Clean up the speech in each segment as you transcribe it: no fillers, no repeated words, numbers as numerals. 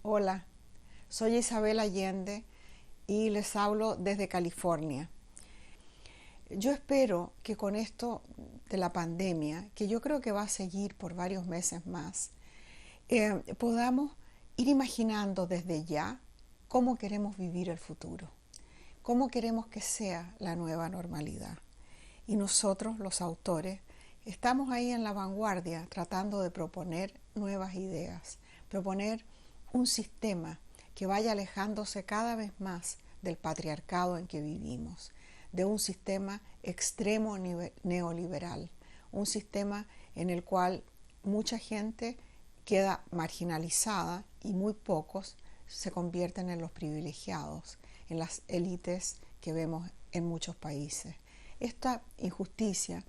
Hola, soy Isabel Allende y les hablo desde California. Yo espero que con esto de la pandemia, que yo creo que va a seguir por varios meses más, podamos ir imaginando desde ya cómo queremos vivir el futuro, cómo queremos que sea la nueva normalidad. Y nosotros, los autores, estamos ahí en la vanguardia tratando de proponer nuevas ideas, proponer un sistema que vaya alejándose cada vez más del patriarcado en que vivimos, de un sistema extremo neoliberal, un sistema en el cual mucha gente queda marginalizada y muy pocos se convierten en los privilegiados, en las élites que vemos en muchos países. Esta injusticia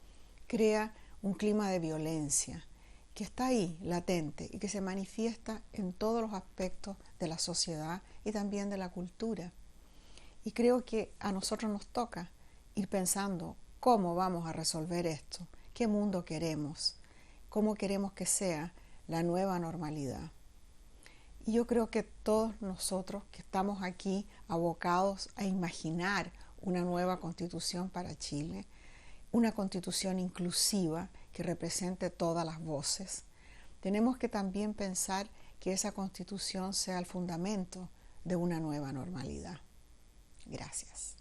crea un clima de violencia que está ahí, latente, y que se manifiesta en todos los aspectos de la sociedad y también de la cultura. Y creo que a nosotros nos toca ir pensando cómo vamos a resolver esto, qué mundo queremos, cómo queremos que sea la nueva normalidad. Y yo creo que todos nosotros que estamos aquí abocados a imaginar una nueva constitución para Chile, una constitución inclusiva que represente todas las voces, tenemos que también pensar que esa constitución sea el fundamento de una nueva normalidad. Gracias.